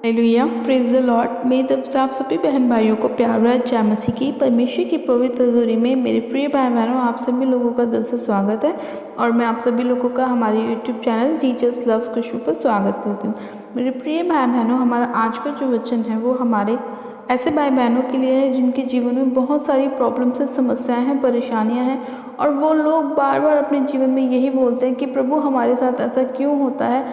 Hallelujah, praise the Lord. मेरी तरफ से आप सभी बहन भाइयों को प्यार भरा जय मसीह की परमेश्वर की पवित्र हजूरी में मेरे प्रिय भाई बहनों, आप सभी लोगों का दिल से स्वागत है। और मैं आप सभी लोगों का हमारे यूट्यूब चैनल जीसस लव्स खुशबू पर स्वागत करती हूँ। मेरे प्रिय भाई बहनों, हमारा आज का जो वचन है वो हमारे ऐसे भाई बहनों के लिए है जिनके जीवन में बहुत सारी प्रॉब्लम्स है, समस्याएं हैं, परेशानियां हैं, और वो लोग बार बार अपने जीवन में यही बोलते हैं कि प्रभु हमारे साथ ऐसा क्यों होता है,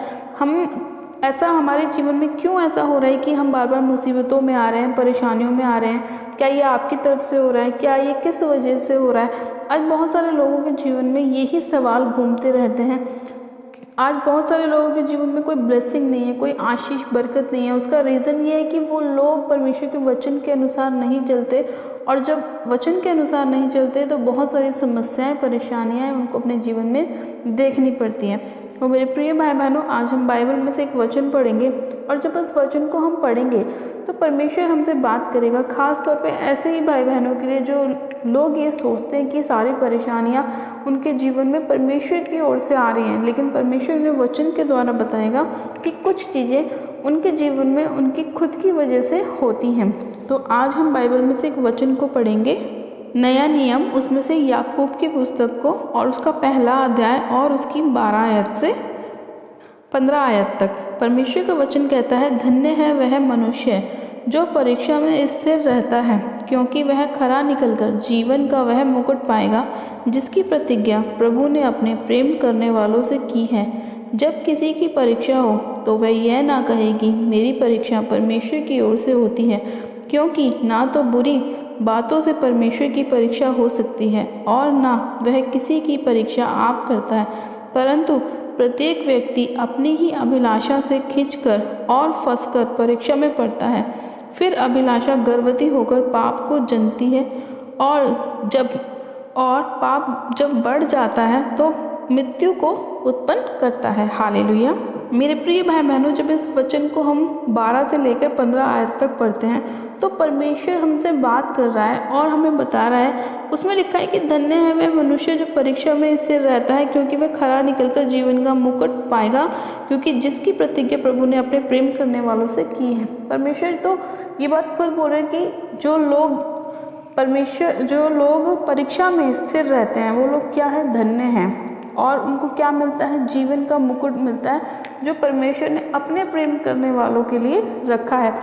ऐसा हमारे जीवन में क्यों ऐसा हो रहा है कि हम बार बार मुसीबतों में आ रहे हैं, परेशानियों में आ रहे हैं। क्या ये आपकी तरफ से हो रहा है? क्या ये किस वजह से हो रहा है? आज बहुत सारे लोगों के जीवन में यही सवाल घूमते रहते हैं। आज बहुत सारे लोगों के जीवन में कोई ब्लेसिंग नहीं है, कोई आशीष बरकत नहीं है। उसका रीज़न ये है कि वो लोग परमेश्वर के वचन के अनुसार नहीं चलते, और जब वचन के अनुसार नहीं चलते तो बहुत सारी समस्याएं, परेशानियां उनको अपने जीवन में देखनी पड़ती हैं। और मेरे प्रिय भाई बहनों, आज हम बाइबल में से एक वचन पढ़ेंगे, और जब उस वचन को हम पढ़ेंगे तो परमेश्वर हमसे बात करेगा। खास तौर पे ऐसे ही भाई बहनों के लिए जो लोग ये सोचते हैं कि सारी परेशानियां उनके जीवन में परमेश्वर की ओर से आ रही हैं, लेकिन परमेश्वर ने वचन के द्वारा बताएगा कि कुछ चीज़ें उनके जीवन में उनकी खुद की वजह से होती हैं। तो आज हम बाइबल में से एक वचन को पढ़ेंगे, नया नियम, उसमें से याकूब की पुस्तक को, और उसका पहला अध्याय और उसकी 12 आयत से 15 आयत तक। परमेश्वर का वचन कहता है, धन्य है वह मनुष्य जो परीक्षा में स्थिर रहता है, क्योंकि वह खरा निकलकर जीवन का वह मुकुट पाएगा जिसकी प्रतिज्ञा प्रभु ने अपने प्रेम करने वालों से की है। जब किसी की परीक्षा हो तो वह यह ना कहे कि मेरी परीक्षा परमेश्वर की ओर से होती है, क्योंकि ना तो बुरी बातों से परमेश्वर की परीक्षा हो सकती है और ना वह किसी की परीक्षा आप करता है, परंतु प्रत्येक व्यक्ति अपनी ही अभिलाषा से खींचकर और फंसकर परीक्षा में पड़ता है। फिर अभिलाषा गर्भवती होकर पाप को जन्मती है, और पाप जब बढ़ जाता है तो मृत्यु को उत्पन्न करता है। हालेलुया। मेरे प्रिय भाई बहनों, जब इस वचन को हम 12 से लेकर 15 आयत तक पढ़ते हैं तो परमेश्वर हमसे बात कर रहा है और हमें बता रहा है। उसमें लिखा है कि धन्य है वह मनुष्य जो परीक्षा में स्थिर रहता है, क्योंकि वह खरा निकलकर जीवन का मुकुट पाएगा, क्योंकि जिसकी प्रतिज्ञा प्रभु ने अपने प्रेम करने वालों से की है। परमेश्वर तो ये बात खुद बोल रहे हैं कि जो लोग परीक्षा में स्थिर रहते हैं वो लोग क्या है, धन्य हैं, और उनको क्या मिलता है, जीवन का मुकुट मिलता है जो परमेश्वर ने अपने प्रेम करने वालों के लिए रखा है।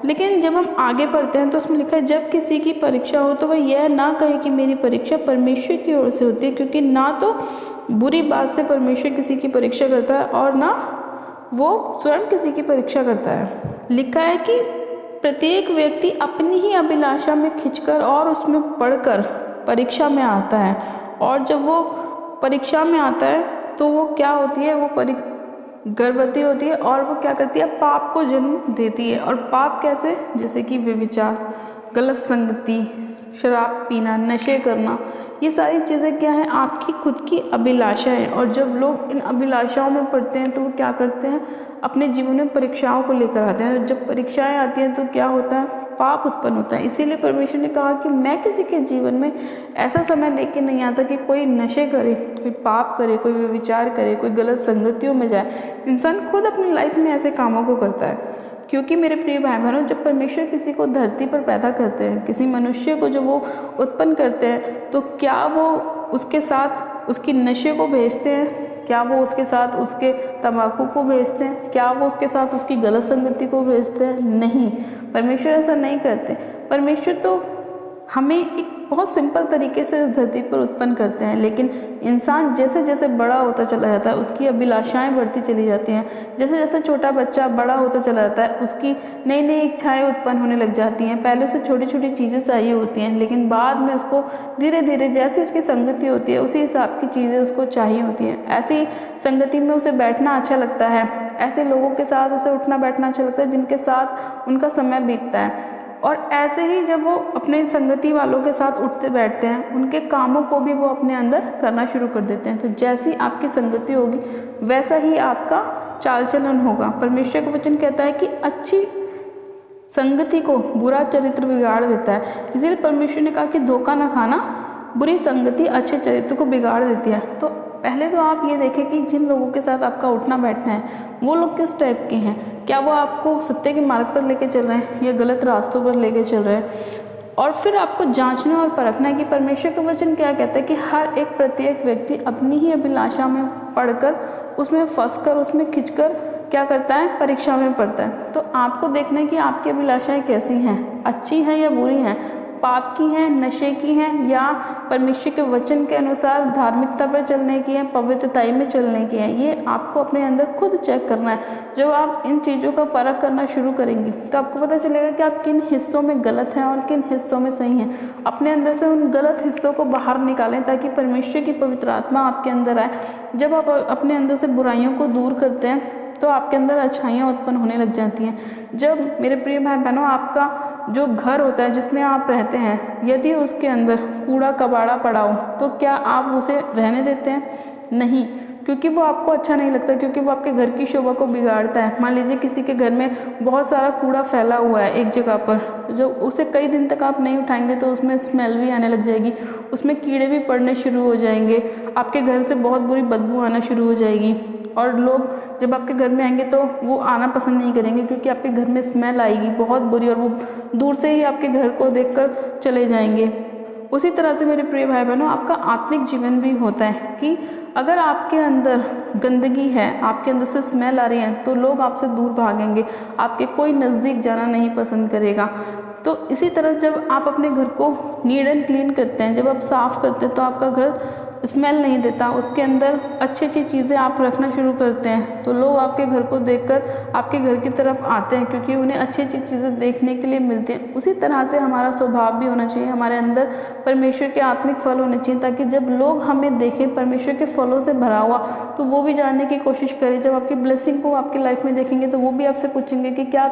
लेकिन जब हम आगे पढ़ते हैं तो उसमें लिखा है, जब किसी की परीक्षा हो तो वह यह ना कहे कि मेरी परीक्षा परमेश्वर की ओर से होती है, क्योंकि ना तो बुरी बात से परमेश्वर किसी की परीक्षा करता है और ना वो स्वयं किसी की परीक्षा करता है। लिखा है कि प्रत्येक व्यक्ति अपनी ही अभिलाषा में खिंचकर और उसमें पढ़कर परीक्षा में आता है, और जब वो परीक्षा में आता है तो वो क्या होती है, वो गर्भवती होती है, और वो क्या करती है, पाप को जन्म देती है। और पाप कैसे? जैसे कि व्यभिचार, गलत संगति, शराब पीना, नशे करना, ये सारी चीज़ें क्या है, आपकी खुद की अभिलाषाएं। और जब लोग इन अभिलाषाओं में पड़ते हैं तो वो क्या करते हैं, अपने जीवन में परीक्षाओं को लेकर आते हैं। जब परीक्षाएं आती हैं तो क्या होता है, पाप उत्पन्न होता है। इसीलिए परमेश्वर ने कहा कि मैं किसी के जीवन में ऐसा समय लेके नहीं आता कि कोई नशे करे, कोई पाप करे, कोई व्यभिचार करे, कोई गलत संगतियों में जाए। इंसान खुद अपनी लाइफ में ऐसे कामों को करता है। क्योंकि मेरे प्रिय भाई बहनों, जब परमेश्वर किसी को धरती पर पैदा करते हैं, किसी मनुष्य को जो वो उत्पन्न करते हैं, तो क्या वो उसके साथ उसकी नशे को भेजते हैं? क्या वो उसके साथ उसके तंबाकू को भेजते हैं? क्या वो उसके साथ उसकी गलत संगति को भेजते हैं? नहीं, परमेश्वर ऐसा नहीं करते। परमेश्वर तो हमें एक बहुत सिंपल तरीके से इस धरती पर उत्पन्न करते हैं, लेकिन इंसान जैसे जैसे बड़ा होता चला जाता है उसकी अभिलाषाएं बढ़ती चली जाती हैं। जैसे जैसे छोटा बच्चा बड़ा होता चला जाता है उसकी नई नई इच्छाएं उत्पन्न होने लग जाती हैं। पहले उसे छोटी छोटी चीज़ें चाहिए होती हैं, लेकिन बाद में उसको धीरे धीरे जैसी उसकी संगति होती है उसी हिसाब की चीज़ें उसको चाहिए होती हैं। ऐसी संगति में उसे बैठना अच्छा लगता है, ऐसे लोगों के साथ उसे उठना बैठना अच्छा लगता है जिनके साथ उनका समय बीतता है। और ऐसे ही जब वो अपने संगति वालों के साथ उठते बैठते हैं, उनके कामों को भी वो अपने अंदर करना शुरू कर देते हैं। तो जैसी आपकी संगति होगी वैसा ही आपका चाल चलन होगा। परमेश्वर का वचन कहता है कि अच्छी संगति को बुरा चरित्र बिगाड़ देता है। इसीलिए परमेश्वर ने कहा कि धोखा ना खाना, बुरी संगति अच्छे चरित्र को बिगाड़ देती है। तो पहले तो आप ये देखें कि जिन लोगों के साथ आपका उठना बैठना है वो लोग किस टाइप के हैं, क्या वो आपको सत्य के मार्ग पर लेके चल रहे हैं या गलत रास्तों पर लेके चल रहे हैं। और फिर आपको जांचना और परखना है कि परमेश्वर का वचन क्या कहता है कि हर एक प्रत्येक व्यक्ति अपनी ही अभिलाषा में पढ़कर, उसमें फंसकर, उसमें खिंचकर क्या करता है, परीक्षा में पड़ता है। तो आपको देखना है कि आपकी अभिलाषाएं कैसी हैं, अच्छी हैं या बुरी हैं, पाप की हैं, नशे की हैं, या परमेश्वर के वचन के अनुसार धार्मिकता पर चलने की हैं, पवित्रताई में चलने की हैं। ये आपको अपने अंदर खुद चेक करना है। जब आप इन चीज़ों का परख करना शुरू करेंगे तो आपको पता चलेगा कि आप किन हिस्सों में गलत हैं और किन हिस्सों में सही हैं। अपने अंदर से उन गलत हिस्सों को बाहर निकालें ताकि परमेश्वर की पवित्र आत्मा आपके अंदर आए। जब आप अपने अंदर से बुराइयों को दूर करते हैं तो आपके अंदर अच्छाइयाँ उत्पन्न होने लग जाती हैं। जब मेरे प्रिय भाई बहनों, आपका जो घर होता है जिसमें आप रहते हैं, यदि उसके अंदर कूड़ा कबाड़ा पड़ा हो तो क्या आप उसे रहने देते हैं? नहीं, क्योंकि वो आपको अच्छा नहीं लगता, क्योंकि वो आपके घर की शोभा को बिगाड़ता है। मान लीजिए किसी के घर में बहुत सारा कूड़ा फैला हुआ है एक जगह पर, जो उसे कई दिन तक आप नहीं उठाएंगे तो उसमें स्मेल भी आने लग जाएगी, उसमें कीड़े भी पड़ने शुरू हो जाएंगे, आपके घर से बहुत बुरी बदबू आना शुरू हो जाएगी। और लोग जब आपके घर में आएंगे तो वो आना पसंद नहीं करेंगे, क्योंकि आपके घर में स्मेल आएगी बहुत बुरी, और वो दूर से ही आपके घर को देखकर चले जाएंगे। उसी तरह से मेरे प्रिय भाई बहनों, आपका आत्मिक जीवन भी होता है कि अगर आपके अंदर गंदगी है, आपके अंदर से स्मेल आ रही है, तो लोग आपसे दूर भागेंगे, आपके कोई नज़दीक जाना नहीं पसंद करेगा। तो इसी तरह जब आप अपने घर को नीट एंड क्लीन करते हैं, जब आप साफ़ करते हैं, तो आपका घर स्मेल नहीं देता, उसके अंदर अच्छी अच्छी चीज़ें आप रखना शुरू करते हैं, तो लोग आपके घर को देखकर आपके घर की तरफ आते हैं, क्योंकि उन्हें अच्छी अच्छी चीज़ें देखने के लिए मिलती हैं। उसी तरह से हमारा स्वभाव भी होना चाहिए, हमारे अंदर परमेश्वर के आत्मिक फल होने चाहिए, ताकि जब लोग हमें देखें परमेश्वर के फलों से भरा हुआ, तो वो भी जानने की कोशिश करें। जब आपकी ब्लेसिंग को आपकी लाइफ में देखेंगे तो वो भी आपसे पूछेंगे कि क्या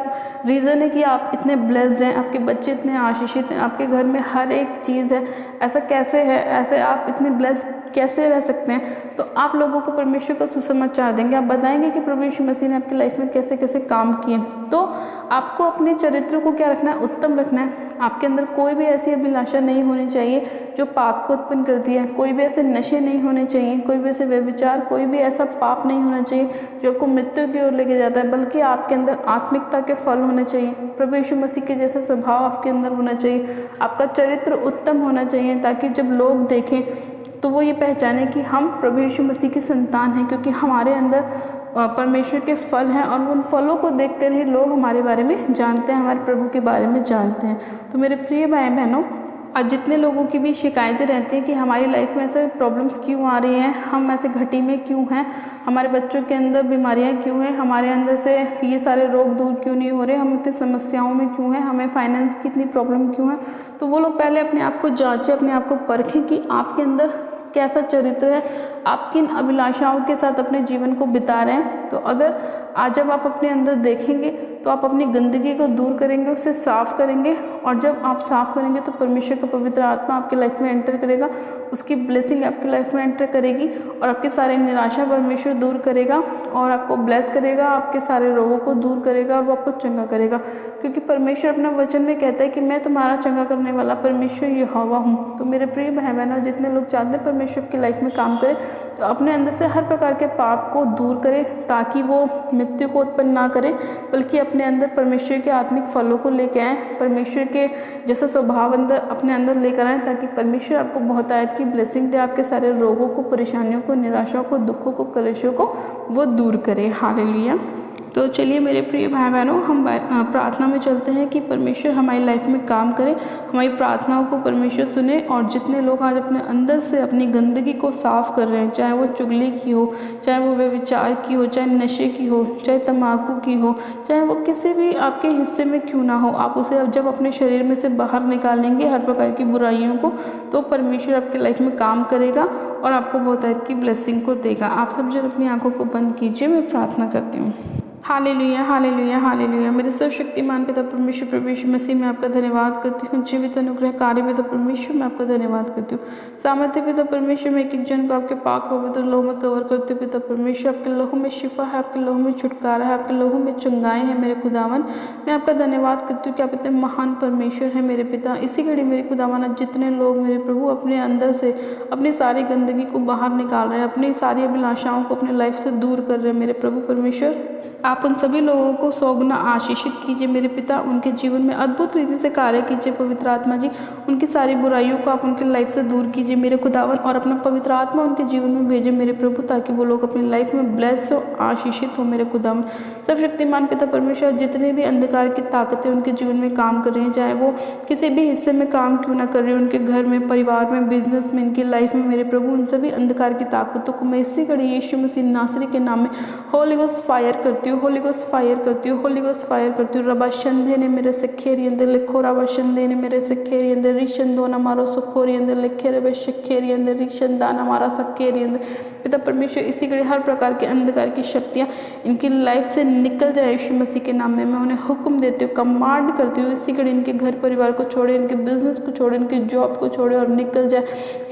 रीज़न है कि आप इतने ब्लेस्ड हैं, आपके बच्चे इतने आशीषित हैं, आपके घर में हर एक चीज़ है, ऐसा कैसे है, ऐसे आप इतने ब्लेस्ड कैसे रह सकते हैं। तो आप लोगों को परमेश्वर का सुसमाचार देंगे, आप बताएंगे कि प्रभु यीशु मसीह ने आपकी लाइफ में कैसे कैसे काम किए। तो आपको अपने चरित्र को क्या रखना है, उत्तम रखना है। आपके अंदर कोई भी ऐसी अभिलाषा नहीं होनी चाहिए जो पाप को उत्पन्न करती है, कोई भी ऐसे नशे नहीं होने चाहिए, कोई भी ऐसे व्यभिचार, कोई भी ऐसा पाप नहीं होना चाहिए जो आपको मृत्यु की ओर लेके जाता है, बल्कि आपके अंदर आत्मिकता के फल होने चाहिए। प्रभु यीशु मसीह के जैसा स्वभाव आपके अंदर होना चाहिए, आपका चरित्र उत्तम होना चाहिए, ताकि जब लोग देखें तो वो ये पहचाने कि हम प्रभु यीशु मसीह की संतान हैं, क्योंकि हमारे अंदर परमेश्वर के फल हैं, और उन फलों को देखकर ही लोग हमारे बारे में जानते हैं, हमारे प्रभु के बारे में जानते हैं। तो मेरे प्रिय भाई बहनों, आज जितने लोगों की भी शिकायतें रहती हैं कि हमारी लाइफ में ऐसे प्रॉब्लम्स क्यों आ रही हैं, हम ऐसे घटी में क्यों हैं, हमारे बच्चों के अंदर बीमारियां क्यों हैं, हमारे अंदर से ये सारे रोग दूर क्यों नहीं हो रहे, हम इतनी समस्याओं में क्यों हैं, हमें फाइनेंस की इतनी प्रॉब्लम क्यों है, तो वो लोग पहले अपने आप को जांचें, अपने आप को परखें कि आपके अंदर कैसा चरित्र है, आप किन अभिलाषाओं के साथ अपने जीवन को बिता रहे हैं। तो अगर आज जब आप अपने अंदर देखेंगे तो आप अपनी गंदगी को दूर करेंगे, उसे साफ़ करेंगे, और जब आप साफ़ करेंगे तो परमेश्वर का पवित्र आत्मा आपकी लाइफ में एंटर करेगा, उसकी ब्लेसिंग आपकी लाइफ में एंटर करेगी, और आपके सारे निराशा परमेश्वर दूर करेगा और आपको ब्लेस करेगा, आपके सारे रोगों को दूर करेगा और वो आपको चंगा करेगा। क्योंकि परमेश्वर अपना वचन में कहता है कि मैं तुम्हारा चंगा करने वाला परमेश्वर यहोवा हूँ। तो मेरे प्रिय भाई बहनों, जितने लोग चाहते हैं परमेश्वर की लाइफ में काम करें, तो अपने अंदर से हर प्रकार के पाप को दूर करें, ताकि वो मृत्यु को उत्पन्न ना करें, बल्कि अपने अंदर परमेश्वर के आत्मिक फलों को लेकर आएँ, परमेश्वर के जैसा स्वभाव अंदर अपने अंदर लेकर आएँ, ताकि परमेश्वर आपको बहुत आयत की ब्लेसिंग दे, आपके सारे रोगों को, परेशानियों को, निराशाओं को, दुखों को, कलेशों को वो दूर करे। हालेलुया। तो चलिए मेरे प्रिय भाई बहनों, हम प्रार्थना में चलते हैं कि परमेश्वर हमारी लाइफ में काम करे, हमारी प्रार्थनाओं को परमेश्वर सुने। और जितने लोग आज अपने अंदर से अपनी गंदगी को साफ़ कर रहे हैं, चाहे वो चुगली की हो, चाहे वो व्यभिचार की हो, चाहे नशे की हो, चाहे तम्बाकू की हो, चाहे वो किसी भी आपके हिस्से में क्यों ना हो, आप उसे जब अपने शरीर में से बाहर निकालेंगे हर प्रकार की बुराइयों को, तो परमेश्वर आपकी लाइफ में काम करेगा और आपको बहुत की ब्लेसिंग को देगा। आप सब जब अपनी आंखों को बंद कीजिए, मैं प्रार्थना करती हूँ। Hallelujah, hallelujah, hallelujah. मेरे सर्वशक्तिमान पिता परमेश्वर प्रभु यीशु मसीह में आपका धन्यवाद करती हूँ। जीवित अनुग्रह कार्य पिता परमेश्वर मैं आपका धन्यवाद करती हूँ। सामर्थ्य पिता परमेश्वर में एक एक जन को आपके पाक पवित्र लहू में कवर करती हूँ। पिता परमेश्वर आपके लहू में शिफा है, आपके लहू में छुटकारा है, आपके लहू में चंगाई है। मेरे खुदावन मैं आपका धन्यवाद करती हूँ कि आप इतने महान परमेश्वर हैं मेरे पिता। इसी घड़ी मेरे खुदावन आज जितने लोग मेरे प्रभु अपने अंदर से अपनी सारी गंदगी को बाहर निकाल रहे हैं, अपनी सारी अभिलाषाओं को अपने लाइफ से दूर कर रहे हैं मेरे प्रभु परमेश्वर, आप उन सभी लोगों को सौगुना आशीषित कीजिए मेरे पिता। उनके जीवन में अद्भुत रीति से कार्य कीजिए पवित्र आत्मा जी। उनकी सारी बुराइयों को आप उनके लाइफ से दूर कीजिए मेरे खुदावन, और अपना पवित्र आत्मा उनके जीवन में भेजे मेरे प्रभु, ताकि वो लोग अपनी लाइफ में ब्लेस हो, आशीषित हो मेरे खुदावन। सब शक्तिमान पिता परमेश्वर जितने भी अंधकार की ताकतें उनके जीवन में काम कर रही हैं, चाहे वो किसी भी हिस्से में काम क्यों ना कर रही हो, उनके घर में, परिवार में, बिजनेस में, इनकी लाइफ में मेरे प्रभु, उन सभी अंधकार की ताकतों को मैं इसी घड़ी यीशु मसीह नासरी के नाम में होली गोस्ट फायर करती हूँ, होली गोस्ट फायर करती हूँ, होली गोस्ट फायर करती हूँ। रबा शंदे ने मेरे से खेरी अंदर लिखो, रबा शंदे ने मेरे से खेरी अंदर रिशंदो न मारो सुखोरी अंदर लिखे, रबे शखेरी अंदर रिशंदा न मारा सखेरी अंदर। पिता परमेश्वर इसी घड़ी हर प्रकार के अंधकार की शक्तियाँ इनकी लाइफ से निकल जाए यीशु मसीह के नाम में। मैं उन्हें हुक्म देती हूँ, कमांड करती हूँ, इसी घड़ी इनके घर परिवार को छोड़े, इनके बिजनेस को छोड़े, इनके जॉब को छोड़े और निकल जाए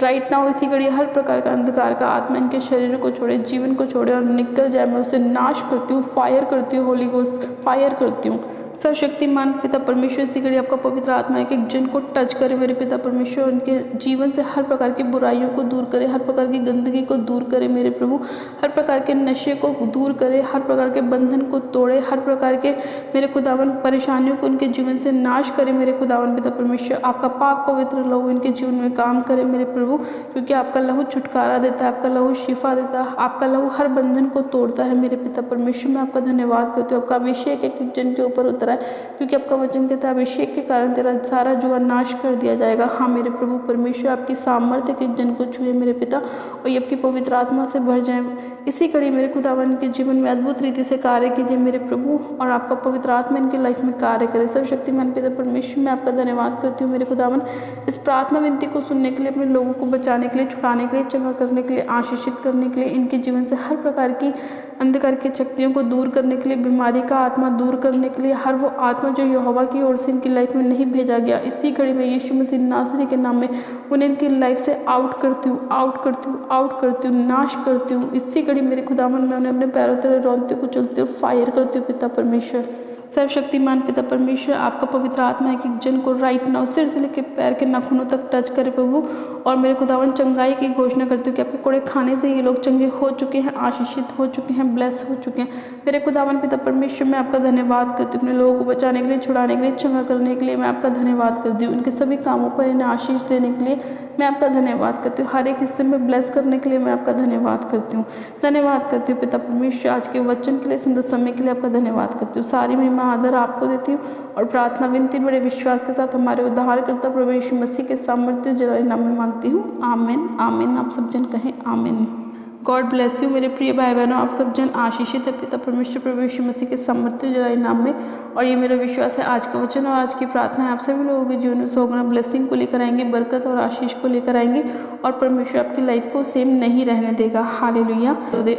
राइट नाउ। इसी घड़ी हर प्रकार का अंधकार का आत्मा इनके शरीर को छोड़े, जीवन को छोड़े और निकल जाए। मैं उसे नाश करती हूँ, फायर करती हूँ, होली गोस्ट फायर करती हूँ। सर्वशक्तिमान पिता परमेश्वर इसी घड़ी आपका पवित्र आत्मा एक एक जन को टच करे मेरे पिता परमेश्वर, उनके जीवन से हर प्रकार की बुराइयों को दूर करे, हर प्रकार की गंदगी को दूर करे मेरे प्रभु, हर प्रकार के नशे को दूर करे, हर प्रकार के बंधन को तोड़े, हर प्रकार के मेरे खुदावन परेशानियों को उनके जीवन से नाश करे मेरे खुदावन पिता परमेश्वर। आपका पाक पवित्र लहू इनके जीवन में काम करे मेरे प्रभु, क्योंकि आपका लहू छुटकारा देता है, आपका लहू शिफा देता है, आपका लहू हर बंधन को तोड़ता है मेरे पिता परमेश्वर। मैं आपका धन्यवाद करती हूँ। आपका अभिषेक एक एक जन के ऊपर उतरा है, क्योंकि आपका वचन कहता है अभिषेक के कारण तेरा सारा जुआ नाश कर दिया जाएगा। हाँ मेरे प्रभु परमेश्वर, आपकी सामर्थ्य के जन को छुए मेरे पिता, और ये आपकी पवित्र आत्मा से भर जाए। इसी कड़ी मेरे खुदावन के जीवन में अद्भुत रीति से कार्य कीजिए मेरे प्रभु, और आपका पवित्र आत्मा इनकी लाइफ में कार्य करे। सर्वशक्तिमान पिता परमेश्वर मैं आपका धन्यवाद करती हूँ मेरे खुदावन, इस प्रार्थना विनती को सुनने के लिए, अपने लोगों को बचाने के लिए, छुड़ाने के लिए, चंगा करने के लिए, आशीषित करने के लिए, इनके जीवन से हर प्रकार की अंधकार की शक्तियों को दूर करने के लिए, बीमारी का आत्मा दूर करने के लिए, हर वो आत्मा जो यहोवा की ओर से इनकी लाइफ में नहीं भेजा गया, इसी घड़ी में यीशु मसीह नासरी के नाम में उन्हें इनकी लाइफ से आउट करती हूँ, आउट करती हूँ, आउट करती हूँ, नाश करती हूँ। इसी घड़ी मेरे खुदावन में उन्हें अपने पैरों तले रौंदते को चलते हुए फायर करती हूँ पिता परमेश्वर। सर्वशक्तिमान पिता परमेश्वर, आपका पवित्र आत्मा एक एक जन को राइट नाउ सिर से लेकर पैर के नाखूनों तक टच करे प्रभु, और मेरे खुदावन चंगाई की घोषणा करती हूँ कि आपके कोड़े खाने से ये लोग चंगे हो चुके हैं, आशीषित हो चुके हैं, ब्लेस हो चुके हैं। मेरे खुदावन पिता परमेश्वर मैं आपका धन्यवाद करती हूँ, अपने लोगों को बचाने के लिए, छुड़ाने के लिए, चंगा करने के लिए मैं आपका धन्यवाद करती हूँ। उनके सभी कामों पर इन्हें आशीष देने के लिए मैं आपका धन्यवाद करती हूँ। हर एक हिस्से में ब्लेस करने के लिए मैं आपका धन्यवाद करती हूँ, धन्यवाद करती हूँ पिता परमेश्वर। आज के वचन के लिए, सुंदर समय के लिए आपका धन्यवाद करती हूँ। सारी महिमा आदर आपको देती हूँ, और प्रार्थना विनती बड़े विश्वास के साथ हमारे उद्धारकर्ता प्रभु यीशु मसीह के सामर्थ्य जलाए नाम में मांगती हूँ, आमीन, आमीन। आप सब जन कहें आमीन। गॉड ब्लेस यू मेरे प्रिय भाई बहनों, आप सब जन आशीषित है पिता परमेश्वर प्रभु यीशु मसीह के सामर्थ्य जलाए नाम में। और ये मेरा विश्वास है आज का वचन और आज की प्रार्थना है आप सभी लोगों के जीवन में सौगुना ब्लेसिंग को लेकर आएंगे, बरकत और आशीष को लेकर आएंगे, और परमेश्वर आपकी लाइफ को सेम नहीं रहने देगा। हालेलुया।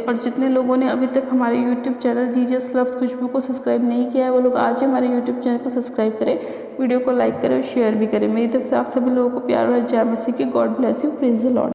और जितने लोगों ने अभी तक हमारे यूट्यूब चैनल जीजस लव्स खुशबू को सब्सक्राइब नहीं किया है, वो लोग आज ही हमारे यूट्यूब चैनल को सब्सक्राइब करें, वीडियो को लाइक करें और शेयर भी करें। मेरी तरफ से आप सभी लोगों को प्यार और जय मसीह की। God bless you, praise the Lord.